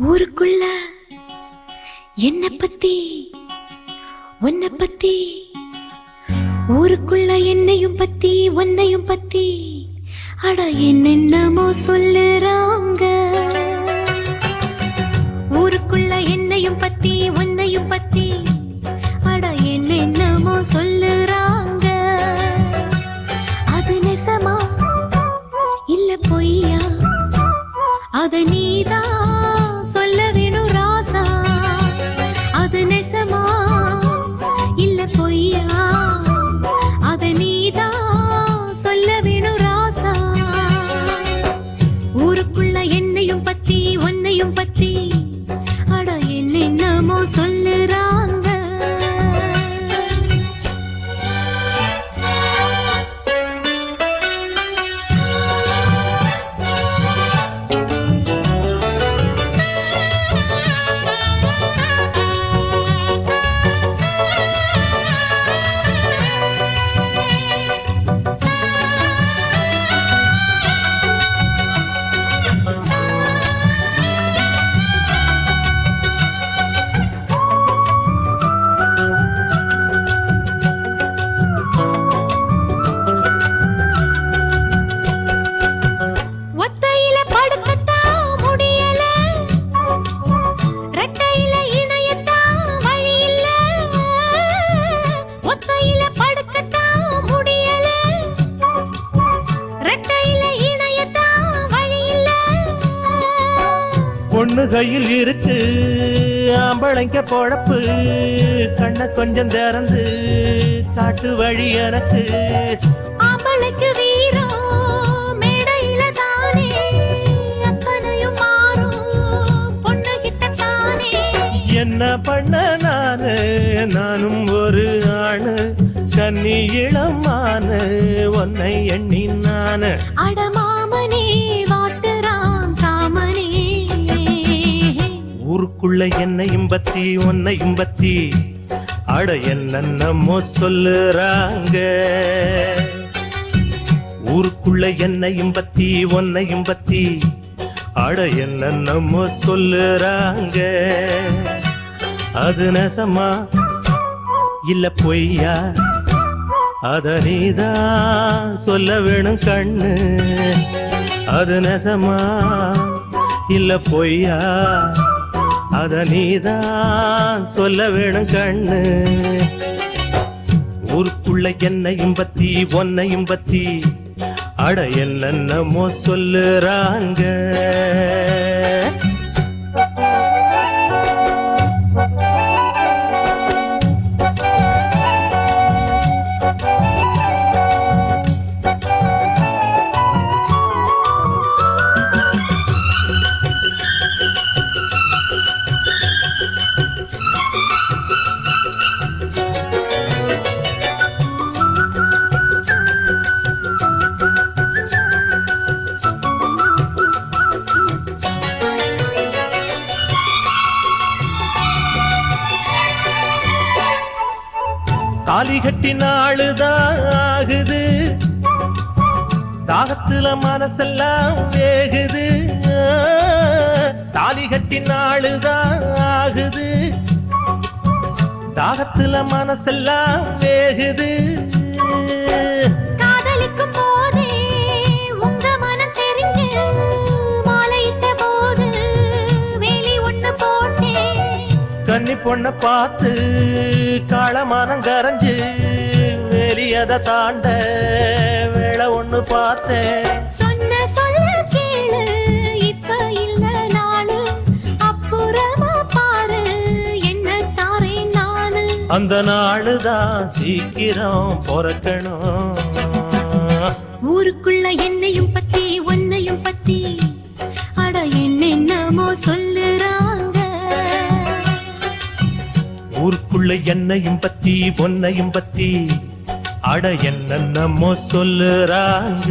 ஊருக்குள்ள என்ன பத்தி உன்னை பத்தி, ஊருக்குள்ள என்னையும் பத்தி உன்னையும் பத்தி அட என்னென்னமோ சொல்லுறாங்க. ஊருக்குள்ள என்னையும் பத்தி உன்னையும் பத்தி அட என்னென்னமோ சொல்லுறாங்க. அது நெசமா இல்ல பொய்யா அத நீதான் சொல்ல வேணும் ராசா. அது நெசமா இல்ல பொய்யா அத நீதான் சொல்ல வேணும் ராசா. ஊருக்குள்ள என்னையும் பத்தி உன்னையும் பத்தி அட என்னென்னமோ சொல்லுறாங்க. பொண்ணு கையில் இருக்கு ஆம்பளைங்க பொழப்பு, கண்ண கொஞ்சம் திறந்து காட்டு வழி எனக்கு. ஆம்பளைக்கு வீரம் மேடையில தானே அத்தனையும் மாறும் பொண்ணு கிட்ட தானே. என்ன பண்ண நானும் ஒரு ஆணு, கன்னி இளமானு உன்னை எண்ணி நானு. அடமாமனே வாட்டுறான் சாமனே. ஊருக்குள்ள என்னையும் பத்தி உன்னையும் பத்தி அட என்னென்னமோ சொல்லுறாங்க. ஊருக்குள்ள என்னையும் பத்தி உன்னையும் பத்தி அட என்னென்னமோ சொல்லுறாங்க. அது நெசமா இல்ல பொய்யா அத நீதான் சொல்ல வேணும் கண்ணு. அது நெசமா இல்ல பொய்யா அத நீதான் சொல்ல வேணும் கண்ணு. ஊருக்குள்ள என்னையும் பத்தி உன்னையும் பத்தி அட என்னென்னமோ சொல்லுறாங்க. தாலி கட்டி நாளுதான் ஆகுது, தாகத்துல மனசெல்லாம் வேகுது. தாலி கட்டி நாளுதான் ஆகுது, தாகத்துல மனசெல்லாம் வேகுது. காதலிக்கும் போதே உங்க மனம் தெரிஞ்சு மாலையிட்ட போது வேலி ஒண்ணு போட்டேன். கன்னி பொண்ண பார்த்து காளமானம் கரைஞ்சு வெளியத தாண்ட வேளை ஒண்ணு பார்த்தேன். சொன்ன சொல்ல கேளு இப்ப இல்ல நாளு, அப்புறமா பாரு என்ன தாரேன் நானு. அந்த நாளுதான் சீக்கிரம் பொறக்கணும். ஊருக்குள்ள என்னையும் பத்தி உன்னையும் பத்தி அட என்னென்னமோ சொல்லுறாங்க. ஊருக்குள்ள என்னையும் பத்தி பொன்னையும் பத்தி அட என்னென்னமோ சொல்லுறாங்க.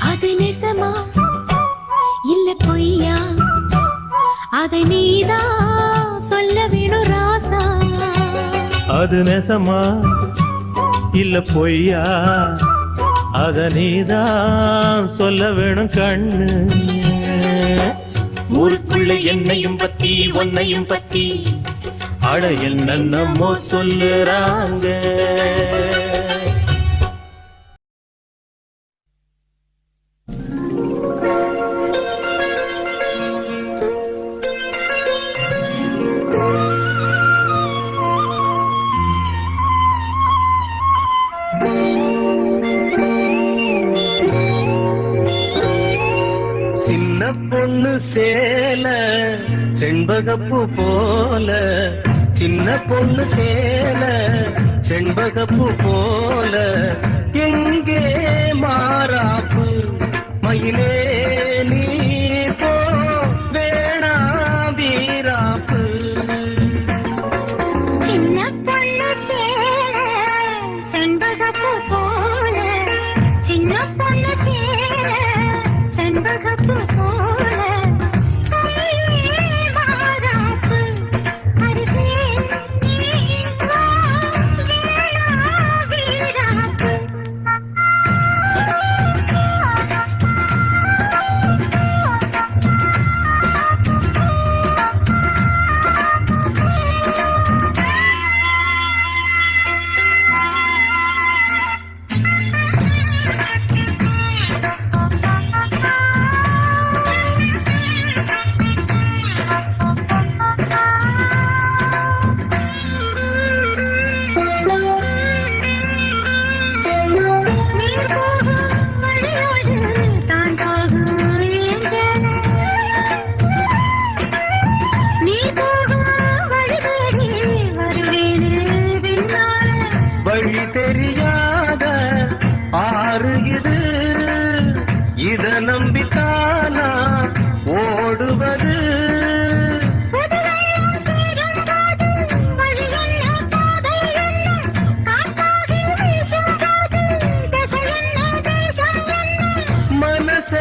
அது நெசமா இல்ல பொய்யா அதை நீதான் சொல்ல வேணும் ராசா. அது நெசமா இல்ல பொய்யா அத நீதான் சொல்ல வேணும் கண்ணு. என்னையும் பத்தி உன்னையும் பத்தி அட என்னென்னமோ சொல்லுறாங்க. சின்ன பொண்ணு சேல செண்பகப்பூ போல, சின்ன பொண்ணு சேல செண்பகப்பூ போல, எங்கே மாறாப்பு மயிலே நீ போ வேணா வீராப்பு. சின்ன பொண்ணு சேல செண்பகப்பூ போல, சின்ன பொண்ணு சேல செண்பகப்பூ போல, கையிலே மாறாப்பு அருகே நீ வா வேணா வீராப்பு. நீர் போகும் வழியோடு தான் போகும் ஏஞ்சல, நீ போகும் வழி தேடி வருவேனே பின்னால. வழி தெரியாத ஆறு இது, இத நம்பித்தானா ஓடுவது. புதுவெள்ளம் சேரும் போது வழி என்ன பாதை என்ன, காற்றாகி வீசும் போது திசை என்ன தேசம் என்ன. மனச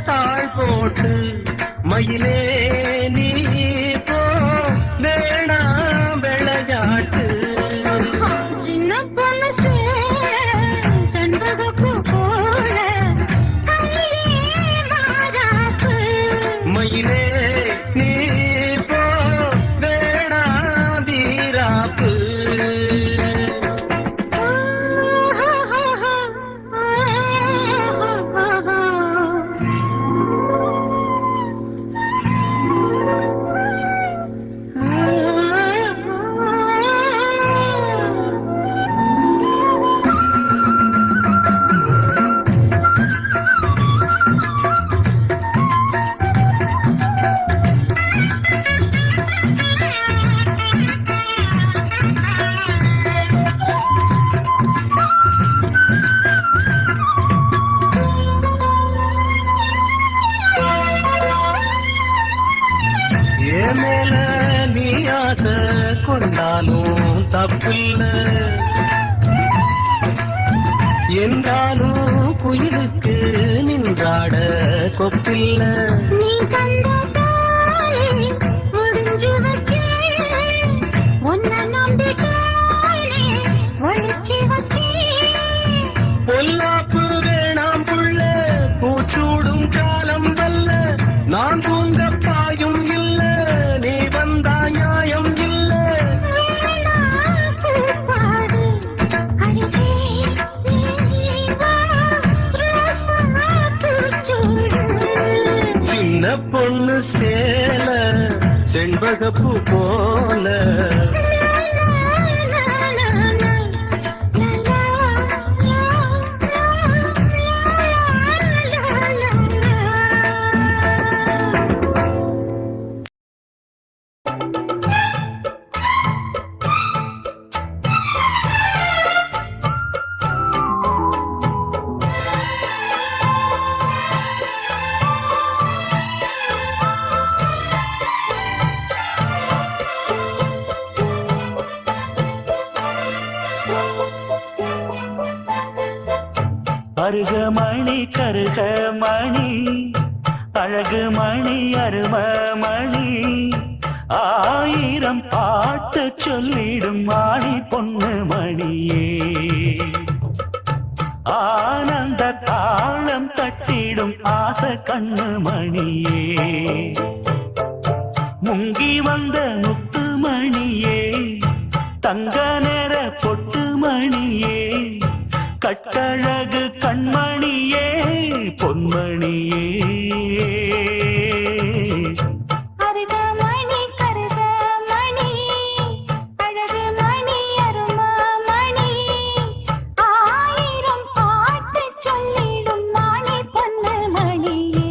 தாழ் போட்டு மயிலே நீ போ வேணா விளையாட்டு. சின்ன பொண்ணு சேல செண்பகப்பூ போல, கையிலே மாறாப்பு. மயிலே நீ போ வேணா வீராப்பு. என் மேல நீ ஆசை கொண்டாலும் தப்பில்ல, என்றாலும் குயிலுக்கு நின்றாட கொப்பில்ல. நீ கண்ட தாலே முடிஞ்சு வச்சேன், உன்னை நம்பி தானே ஒழிச்சு வச்சேன். பொல்லாப்பு வேணாம் புள்ள, பூச்சூடும் காலம் வல்ல, நான் தூங்க பாயும் இல்ல, நீ வந்தா நியாயம் இல்ல. வேணா பூப்பாடு அருகே நீ வா ரோசா பூச்சூடு. சின்ன பொண்ணு சேல செண்பகப்பூ போல, அருகமணி கருகமணி அழகுமணி அருமமணி, ஆயிரம் பாட்டு சொல்லிடும் மாணி பொண்ணு மணியே, ஆனந்த தாளம் தட்டிடும் ஆசை கண்ணு மணியே. முங்கி வந்த முத்துமணியே தங்க நேர பொட்டு மணியே கட்டழகு கண்மணியே பொன்மணியே அருகமணி கருகமணி அழகு மணி அருமமணி ஆயிரம் பாட்டு சொல்லிடும் மணி பொன்னு மணியே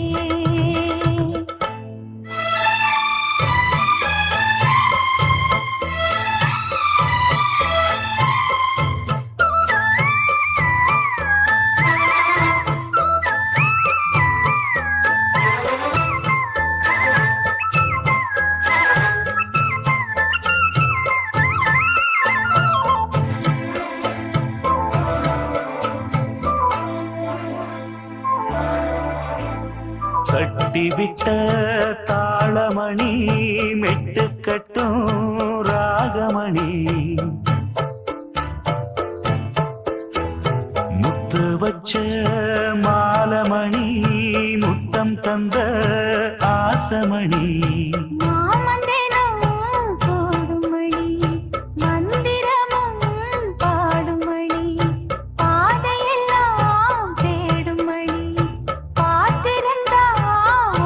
கட்டிவிட்ட தாளமணி மெட்டுக்கட்டும் ராகமணி முத்து வச்ச மாலமணி முத்தம் தந்த ஆசமணி மாமந்திரம் சோடுமணி மந்திரமும் பாடுமணி பாதையெல்லாம் தேடுமணி காத்திருந்தா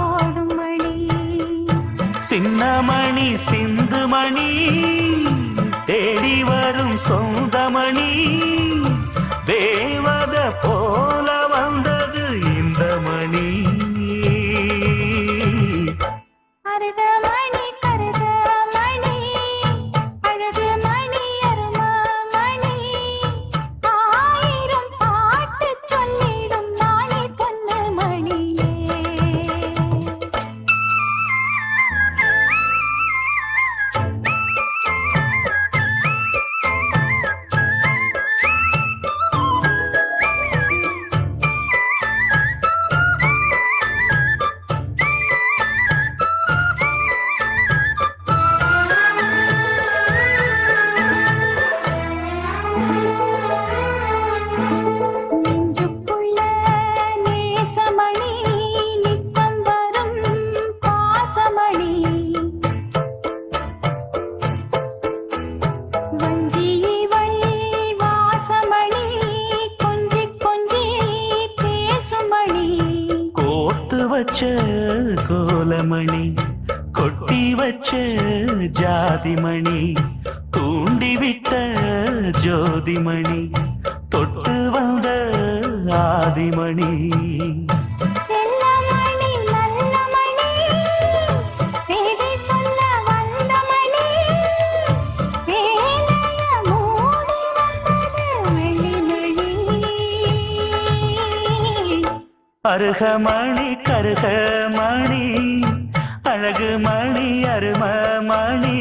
ஓடுமணி சின்னமணி சிந்துமணி தேடி வரும் சொந்தமணி தேவத போல வந்தது இந்த மணி அருகமணி கருகமணி அழகு மணி அருமமணி ஆயிரம் பாட்டு சொல்லிடும் மணி பொன்னு மணியே நெஞ்சுக்குள்ள நேசமணி நித்தம் வரும் பாசமணி வஞ்சியவள் வாசமணி கொஞ்சி கொஞ்சி பேசுமணி கோர்த்து வச்ச கோலமணி கொட்டி வச்ச ஜாதிமணி தூண்டிவிட்ட ஜோதிமணி தொட்டு வந்த ஆதிமணி செல்லமணி நல்லமணி செய்தி சொல்ல வந்தமணி சேலைய மூடி வந்தது வெள்ளிமணி அருகமணி கருகமணி அழகு மணி அருமமணி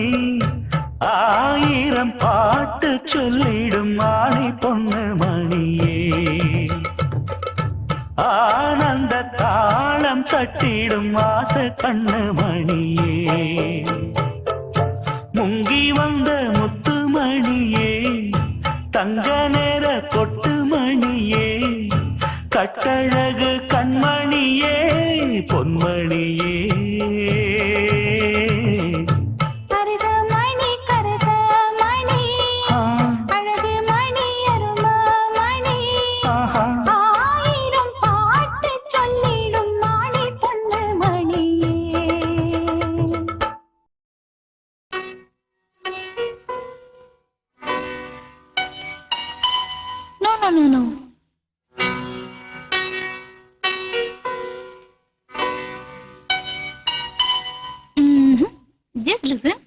ஆயிரம் பாட்டு சொல்லிடும் மணி பொண்ணு மணியே ஆனந்த தாளம் தட்டிடும் ஆச கண்ணு மணியே முங்கி வந்த முத்துமணியே தங்க நேர கொட்டு மணியே கட்டழகு கண்மணியே பொன்மணியே அருகமணி கருகமணி அழகு மணி அருமமணி ஆஹா ஆயிரம் பாட்டு சொல்லிடும் மணி பொன்னு மணியே No. Just listen.